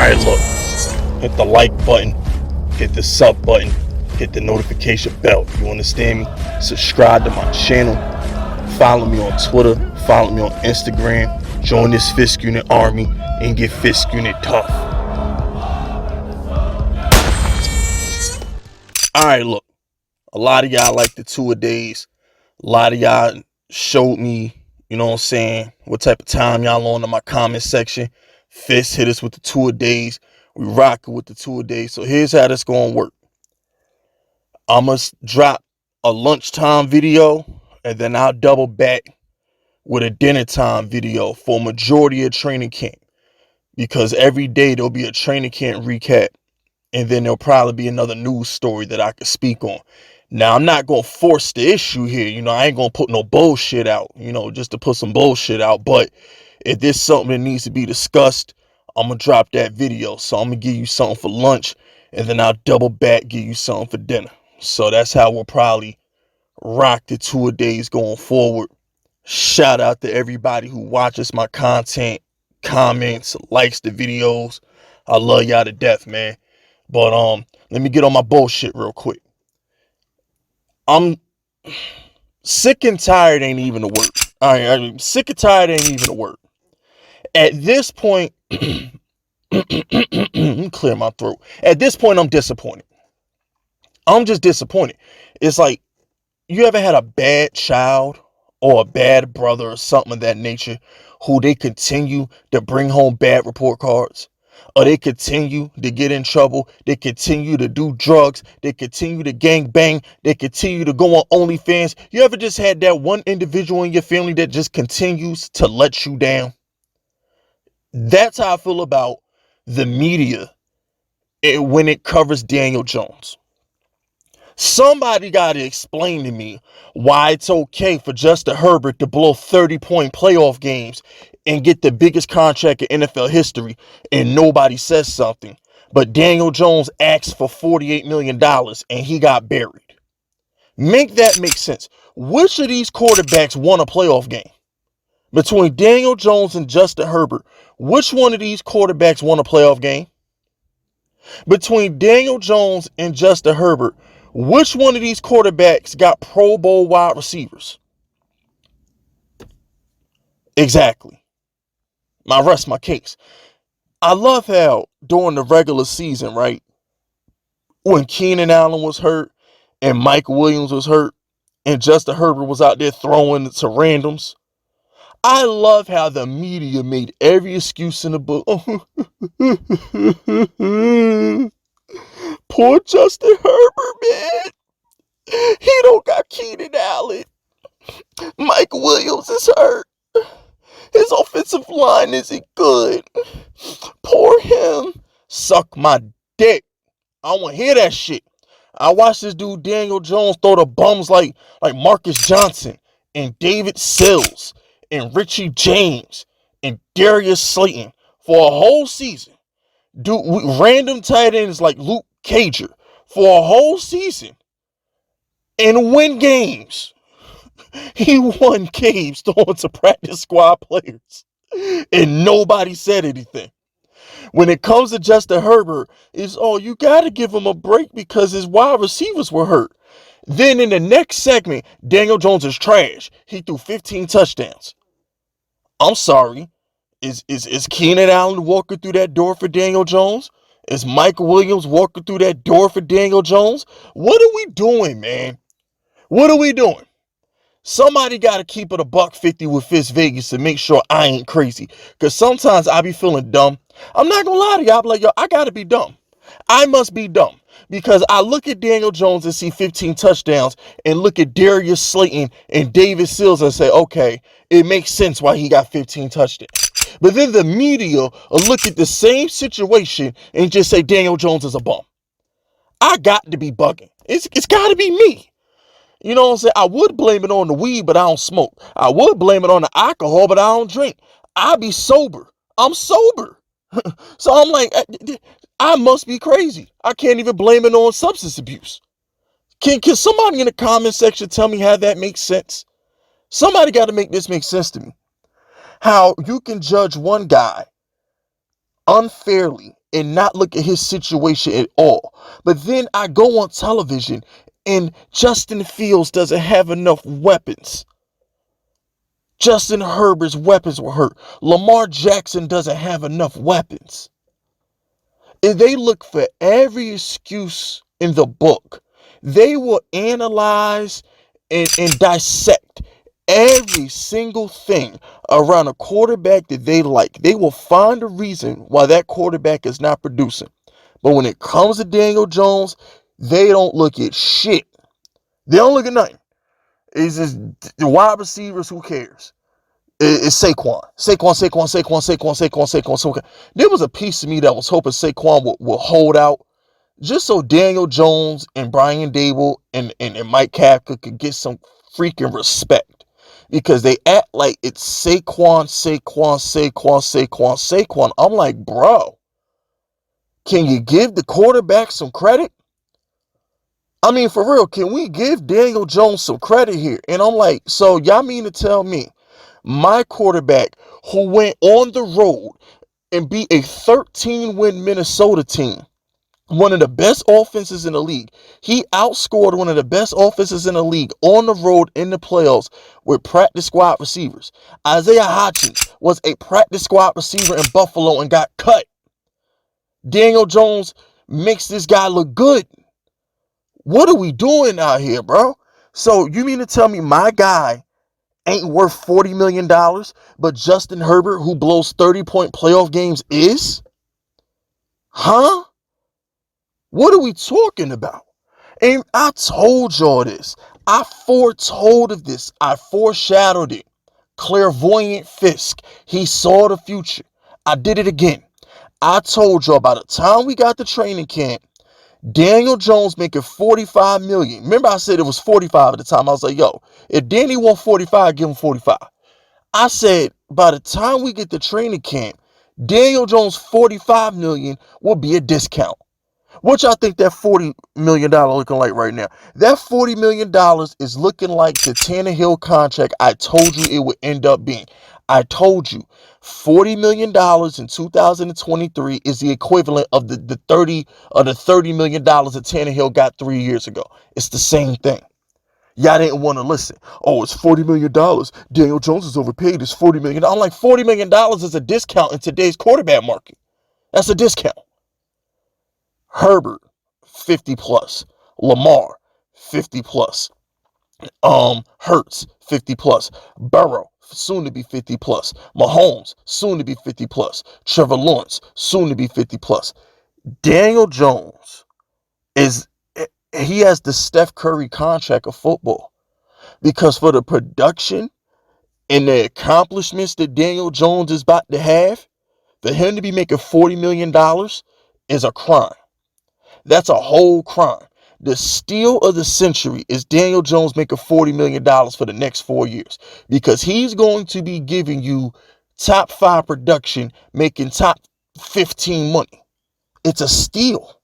Alright, look. Hit the like button. Hit the sub button. Hit the notification bell. You understand me? Subscribe to my channel. Follow me on Twitter. Follow me on Instagram. Join this Fisk Unit army and get Fisk Unit tough. Alright, look. A lot of y'all like the two-a-days. A lot of y'all showed me, you know what I'm saying, what type of time y'all on in my comment section. Fisk hit us with the two-a-days. We rocking with the two-a-days. So here's how this gonna work. I must drop a lunchtime video, and then I'll double back with a dinner time video for majority of training camp. Because every day there'll be a training camp recap. And then there'll probably be another news story that I could speak on. Now, I'm not going to force the issue here. You know, I ain't going to put no bullshit out, you know, just to put some bullshit out. But if there's something that needs to be discussed, I'm going to drop that video. So I'm going to give you something for lunch, and then I'll double back, give you something for dinner. So that's how we'll probably rock the two-a-days going forward. Shout out to everybody who watches my content, comments, likes the videos. I love y'all to death, man. But let me get on my bullshit real quick. I'm sick and tired ain't even a word. I'm sick and tired ain't even a word. At this point, clear my throat. At this point, I'm disappointed. I'm just disappointed. It's like, you ever had a bad child or a bad brother or something of that nature who they continue to bring home bad report cards? Or they continue to get in trouble. They continue to do drugs. They continue to gang bang. They continue to go on OnlyFans. You ever just had that one individual in your family that just continues to let you down? That's how I feel about the media when it covers Daniel Jones. Somebody got to explain to me why it's okay for Justin Herbert to blow 30-point playoff games and get the biggest contract in NFL history, and nobody says something. But Daniel Jones asked for $48 million and he got buried. Make that make sense. Which of these quarterbacks won a playoff game? Between Daniel Jones and Justin Herbert, which one of these quarterbacks won a playoff game? Between Daniel Jones and Justin Herbert, which one of these quarterbacks got Pro Bowl wide receivers? Exactly. I rest my case. I love how during the regular season, right, when Keenan Allen was hurt and Mike Williams was hurt and Justin Herbert was out there throwing to randoms, I love how the media made every excuse in the book. Poor Justin Herbert, man. He don't got Keenan Allen. Mike Williams is hurt. His offensive line isn't good. Poor him. Suck my dick. I don't want to hear that shit. I watched this dude Daniel Jones throw the bums like Marcus Johnson and David Sills and Richie James and Darius Slayton for a whole season. Dude, random tight ends like Luke Cager for a whole season and win games. He won games throwing to practice squad players, and nobody said anything. When it comes to Justin Herbert, it's, oh, you got to give him a break because his wide receivers were hurt. Then in the next segment, Daniel Jones is trash. He threw 15 touchdowns. I'm sorry. Is Keenan Allen walking through that door for Daniel Jones? Is Mike Williams walking through that door for Daniel Jones? What are we doing, man? What are we doing? Somebody got to keep it $150 with Fisk Vegas to make sure I ain't crazy. Because sometimes I be feeling dumb. I'm not going to lie to y'all. I be like, yo, I got to be dumb. I must be dumb. Because I look at Daniel Jones and see 15 touchdowns and look at Darius Slayton and David Sills and say, okay, it makes sense why he got 15 touchdowns. But then the media will look at the same situation and just say Daniel Jones is a bum. I got to be bugging. It's got to be me. You know what I'm saying? I would blame it on the weed, but I don't smoke. I would blame it on the alcohol, but I don't drink. I be sober. I'm sober. So I'm like, I must be crazy. I can't even blame it on substance abuse. Can somebody in the comment section tell me how that makes sense? Somebody got to make this make sense to me. How you can judge one guy unfairly and not look at his situation at all. But then I go on television and Justin Fields doesn't have enough weapons. Justin Herbert's weapons were hurt. Lamar Jackson doesn't have enough weapons. If they look for every excuse in the book, they will analyze and dissect every single thing around a quarterback that they like. They will find a reason why that quarterback is not producing. But when it comes to Daniel Jones, they don't look at shit. They don't look at nothing. It's just the wide receivers, who cares? It's Saquon. Saquon. There was a piece of me that was hoping Saquon would hold out just so Daniel Jones and Brian Dable and Mike Kafka could get some freaking respect. Because they act like it's Saquon. I'm like, bro, can you give the quarterback some credit? I mean, for real, can we give Daniel Jones some credit here? And I'm like, so y'all mean to tell me my quarterback who went on the road and beat a 13-win Minnesota team, one of the best offenses in the league. He outscored one of the best offenses in the league on the road in the playoffs with practice squad receivers. Isaiah Hodgins was a practice squad receiver in Buffalo and got cut. Daniel Jones makes this guy look good. What are we doing out here, bro? So you mean to tell me my guy ain't worth $40 million, but Justin Herbert, who blows 30-point playoff games, is? Huh? What are we talking about? And I told y'all this. I foretold of this. I foreshadowed it. Clairvoyant Fisk. He saw the future. I did it again. I told y'all by the time we got to training camp, Daniel Jones making $45 million. Remember I said it was 45 at the time. I was like, yo, if Danny want 45, give him 45. I said by the time we get to training camp, Daniel Jones $45 million will be a discount. What y'all think that $40 million looking like right now? That $40 million is looking like the Tannehill contract I told you it would end up being. I told you $40 million in 2023 is the equivalent of the $30 million that Tannehill got 3 years ago. It's the same thing. Y'all didn't want to listen. Oh, it's $40 million. Daniel Jones is overpaid. It's $40 million. I'm like, $40 million is a discount in today's quarterback market. That's a discount. Herbert, 50 plus. Lamar, 50 plus. Hurts, 50 plus. Burrow, soon to be 50 plus. Mahomes, soon to be 50 plus. Trevor Lawrence, soon to be 50 plus. Daniel Jones he has the Steph Curry contract of football, because for the production and the accomplishments that Daniel Jones is about to have, for him to be making $40 million is a crime. That's a whole crime. The steal of the century is Daniel Jones making $40 million for the next 4 years, because he's going to be giving you top 5 production, making top 15 money. It's a steal.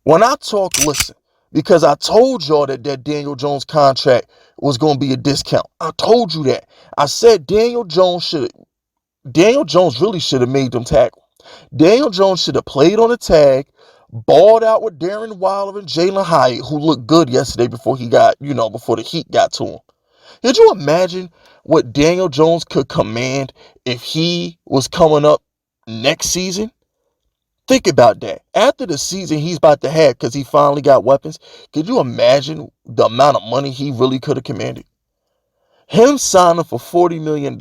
When I talk, listen, because I told y'all that Daniel Jones contract was going to be a discount. I told you that. I said Daniel Jones really should have made them tackle. Daniel Jones should have played on the tag, balled out with Darren Waller and Jalen Hyatt, who looked good yesterday before the heat got to him. Could you imagine what Daniel Jones could command if he was coming up next season? Think about that. After the season he's about to have, because he finally got weapons, could you imagine the amount of money he really could have commanded? Him signing for $40 million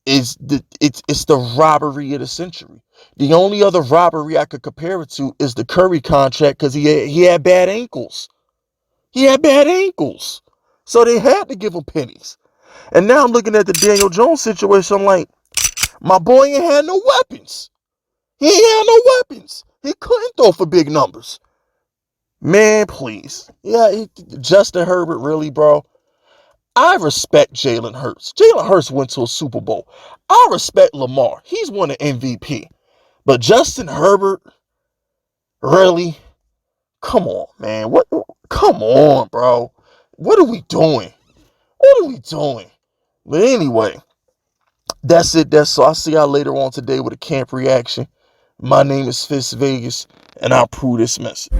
is the robbery of the century. The only other robbery I could compare it to is the Curry contract, because he had bad ankles. He had bad ankles. So they had to give him pennies. And now I'm looking at the Daniel Jones situation. I'm like, my boy ain't had no weapons. He ain't had no weapons. He couldn't throw for big numbers. Man, please. Yeah, Justin Herbert, really, bro. I respect Jalen Hurts. Jalen Hurts went to a Super Bowl. I respect Lamar. He's won an MVP. But Justin Herbert, really? Come on, man. Come on, bro. What are we doing? What are we doing? But anyway, that's it. So I'll see y'all later on today with a camp reaction. My name is Fist Vegas, and I approve this message.